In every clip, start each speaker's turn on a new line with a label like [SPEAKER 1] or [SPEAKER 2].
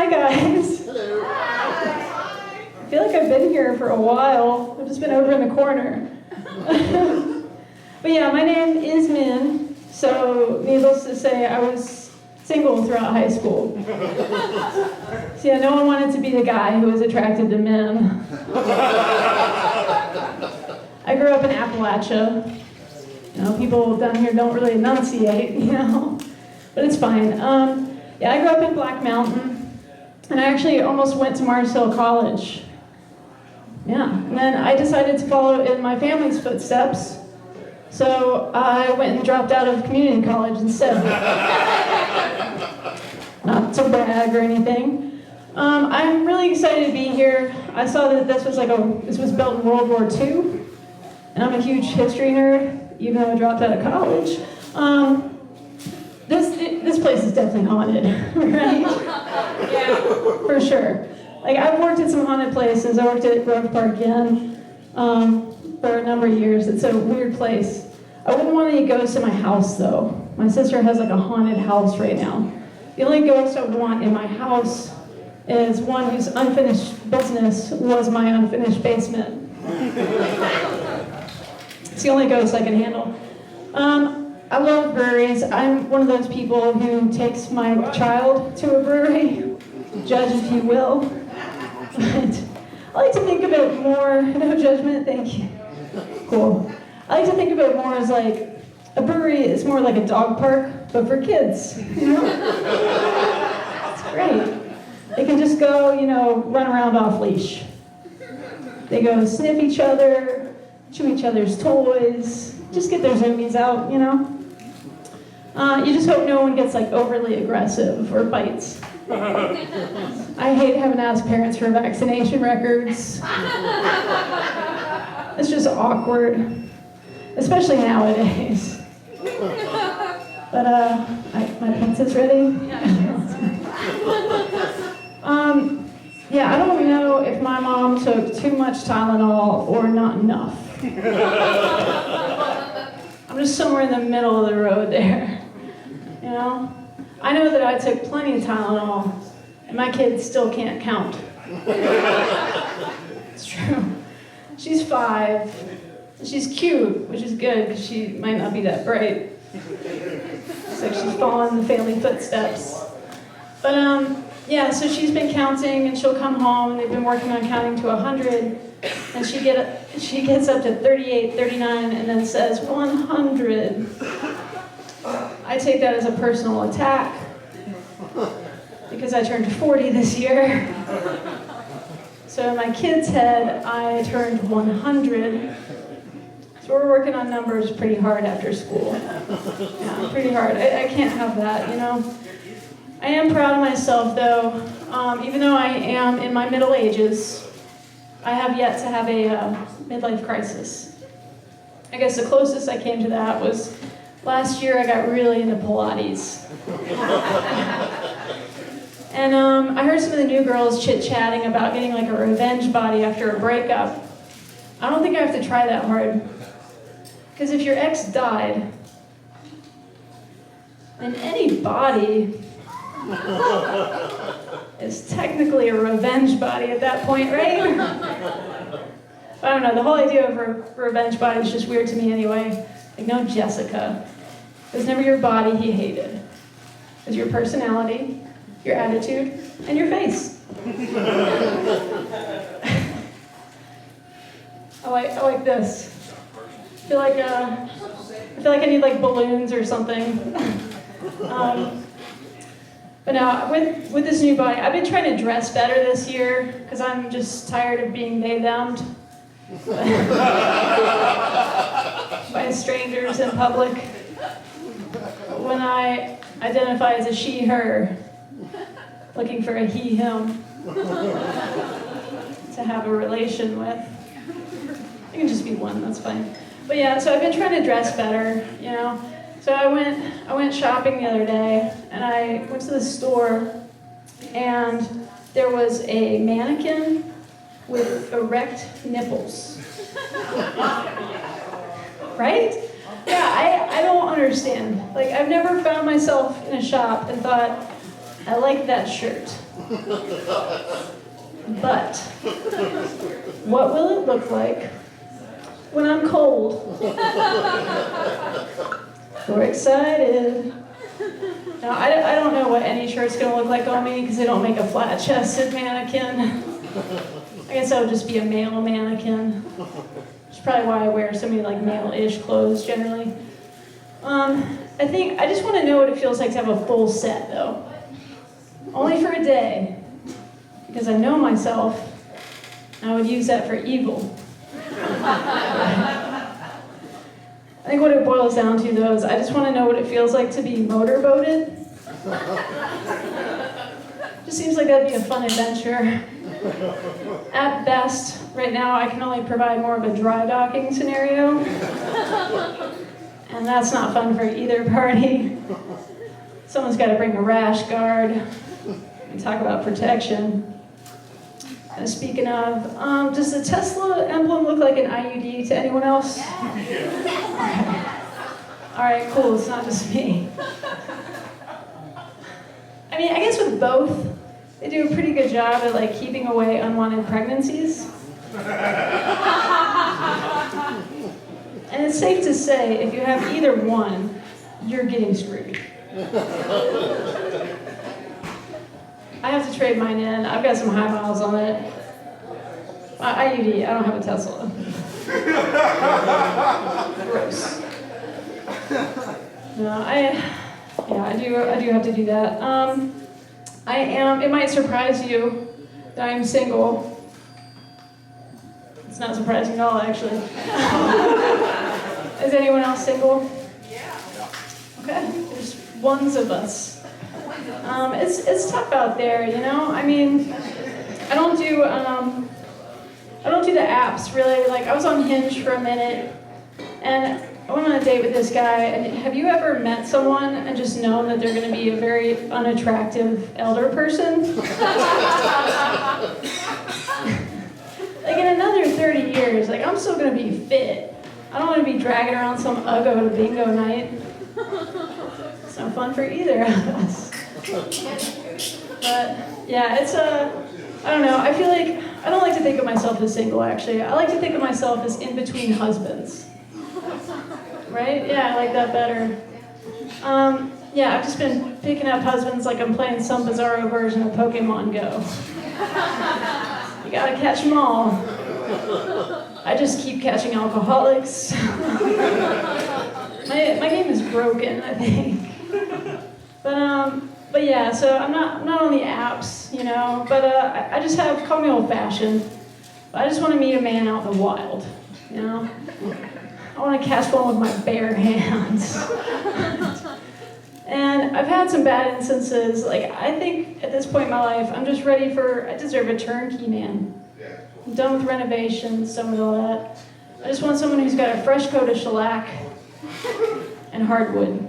[SPEAKER 1] Hi guys. Hello. I feel like I've been here for a while. I've just been over in the corner. But yeah, my name is Min, so needless to say, I was single throughout high school. So yeah, no one wanted to be the guy who was attracted to men. I grew up in Appalachia. You know, people down here don't really enunciate, you know, but it's fine. Yeah, I grew up in Black Mountain, and I actually almost went to Mars Hill College. Yeah, and then I decided to follow in my family's footsteps, so I went and dropped out of community college instead. Not to brag or anything. I'm really excited to be here. I saw that this was built in World War II, and I'm a huge history nerd, even though I dropped out of college. This place is definitely haunted, right? Yeah, for sure. Like, I've worked at some haunted places. I worked at Grove Park Inn for a number of years. It's a weird place. I wouldn't want any ghosts in my house, though. My sister has like a haunted house right now. The only ghost I would want in my house is one whose unfinished business was my unfinished basement. It's the only ghost I can handle. I love breweries. I'm one of those people who takes my child to a brewery. Judge if you will. But I like to think of it more, no judgment, thank you. Cool. I like to think of it more as like, a brewery is more like a dog park, but for kids, you know? It's great. They can just go, you know, run around off leash. They go sniff each other, chew each other's toys, just get their zoomies out, you know? You just hope no one gets like overly aggressive or bites. I hate having to ask parents for vaccination records. It's just awkward, especially nowadays. But my pizza's ready. Yeah, I don't know if my mom took too much Tylenol or not enough. I'm just somewhere in the middle of the road there. You know? I know that I took plenty of Tylenol, and my kid still can't count. It's true. She's 5. She's cute, which is good, because she might not be that bright. It's like she's following the family footsteps. But, yeah, so she's been counting, and she'll come home, and they've been working on counting to 100, and she gets up to 38, 39, and then says 100. I take that as a personal attack, because I turned 40 this year. So in my kid's head, I turned 100. So we're working on numbers pretty hard after school. Yeah, pretty hard. I can't have that, you know? I am proud of myself, though. Even though I am in my middle ages, I have yet to have a midlife crisis. I guess the closest I came to that was last year. I got really into Pilates. And I heard some of the new girls chit-chatting about getting like a revenge body after a breakup. I don't think I have to try that hard. Because if your ex died, then any body is technically a revenge body at that point, right? I don't know, the whole idea of a revenge body is just weird to me anyway. Like, no, Jessica. It was never your body he hated. It was your personality, your attitude, and your face. I like this. I feel like I need like balloons or something. But now, with this new body, I've been trying to dress better this year because I'm just tired of being they-them'd by strangers in public. When I identify as a she, her, looking for a he, him to have a relation with. It can just be one, that's fine. But yeah, so I've been trying to dress better, you know. So I went shopping the other day, and I went to the store, and there was a mannequin with erect nipples. Right? Yeah, I don't understand. Like, I've never found myself in a shop and thought, I like that shirt. But what will it look like when I'm cold? We're excited. Now, I don't know what any shirt's gonna look like on me because they don't make a flat-chested mannequin. I guess I would just be a male mannequin. Which is probably why I wear so many like male-ish clothes generally. I just want to know what it feels like to have a full set though. Only for a day. Because I know myself, I would use that for evil. I think what it boils down to though is I just want to know what it feels like to be motorboated. Just seems like that'd be a fun adventure. At best, right now I can only provide more of a dry docking scenario. And that's not fun for either party. Someone's got to bring a rash guard and talk about protection. And speaking of, does the Tesla emblem look like an IUD to anyone else? All right, cool, it's not just me. I mean, I guess with both, they do a pretty good job at like keeping away unwanted pregnancies. And it's safe to say, if you have either one, you're getting screwed. I have to trade mine in. I've got some high miles on it. IUD, I don't have a Tesla. Gross. No, I do have to do that. It might surprise you that I'm single. It's not surprising at all, actually. Is anyone else single? Yeah. Okay, there's ones of us. It's tough out there, you know? I mean, I don't do the apps, really. Like, I was on Hinge for a minute, and I went on a date with this guy, and have you ever met someone and just known that they're going to be a very unattractive elder person? Like, in another 30 years, like, I'm still going to be fit. I don't want to be dragging around some Uggo to bingo night. It's no fun for either of us. But, yeah, I don't know, I feel like, I don't like to think of myself as single, actually. I like to think of myself as in between husbands. Right? Yeah, I like that better. Yeah, I've just been picking up husbands like I'm playing some bizarro version of Pokemon Go. You gotta catch them all. I just keep catching alcoholics. My game is broken, I think. But yeah, so I'm not on the apps, you know, but I just call me old-fashioned. I just want to meet a man out in the wild, you know? I want to catch one with my bare hands. And I've had some bad instances. Like, I think at this point in my life, I deserve a turnkey man. I'm done with renovations, done with all that. I just want someone who's got a fresh coat of shellac and hardwood.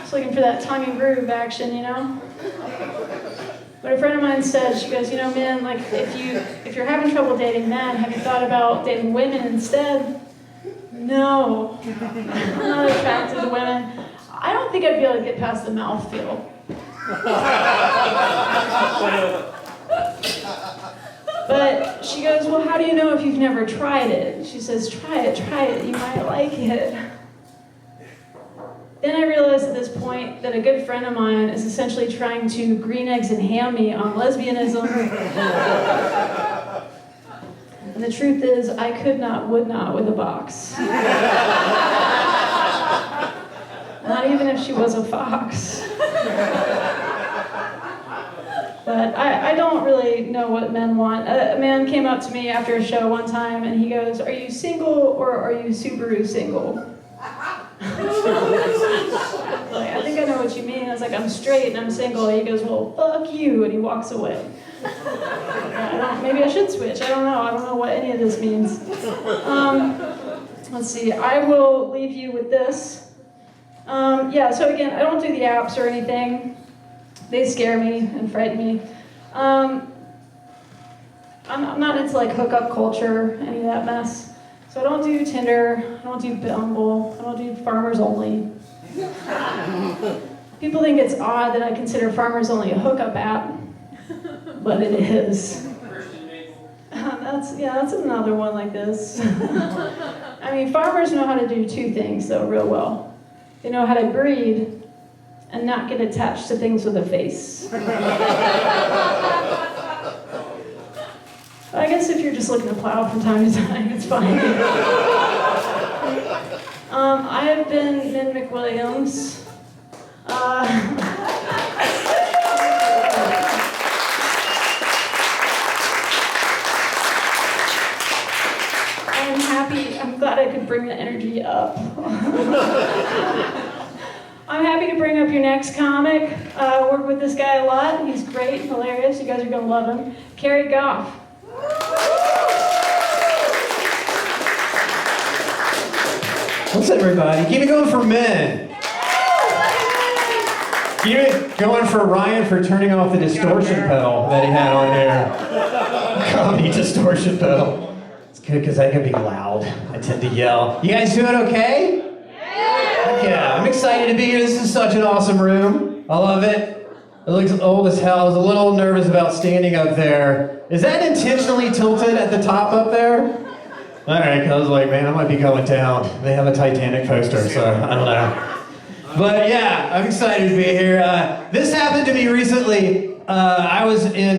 [SPEAKER 1] Just looking for that tongue and groove action, you know? But a friend of mine said, she goes, you know, man, like, if you're having trouble dating men, have you thought about dating women instead? No. I'm not attracted to women. I don't think I'd be able to get past the mouthfeel. But she goes, well, how do you know if you've never tried it? She says, try it, you might like it. Then I realized at this point that a good friend of mine is essentially trying to green eggs and ham me on lesbianism. And the truth is, I would not with a box. Not even if she was a fox. But I don't really know what men want. A man came up to me after a show one time and he goes, are you single or are you Subaru single? Like, I think I know what you mean. I was like, I'm straight and I'm single. He goes, well, fuck you, and he walks away. Maybe I should switch. I don't know what any of this means. Let's see. I will leave you with this. Yeah, so again, I don't do the apps or anything. They scare me and frighten me. I'm not into like hookup culture, any of that mess. So I don't do Tinder, I don't do Bumble, I don't do Farmers Only. People think it's odd that I consider Farmers Only a hookup app, but it is. That's another one like this. I mean, farmers know how to do two things, though, real well. They know how to breed and not get attached to things with a face. I guess if you're just looking to plow from time to time, it's fine. I have been Min McWilliams. I'm glad I could bring the energy up. I'm happy to bring up your next comic. I work with this guy a lot. He's great, hilarious. You guys are going to love him. Kerry Goff.
[SPEAKER 2] What's up, everybody? Keep it going for men. Keep it going for Ryan for turning off the distortion pedal that he had on there. Comedy distortion pedal. It's good because I can be loud. I tend to yell. You guys doing okay? Yeah, I'm excited to be here. This is such an awesome room. I love it. It looks old as hell. I was a little nervous about standing up there. Is that intentionally tilted at the top up there? All right, because I was like, man, I might be going down. They have a Titanic poster, so I don't know. But yeah, I'm excited to be here. This happened to me recently. I was in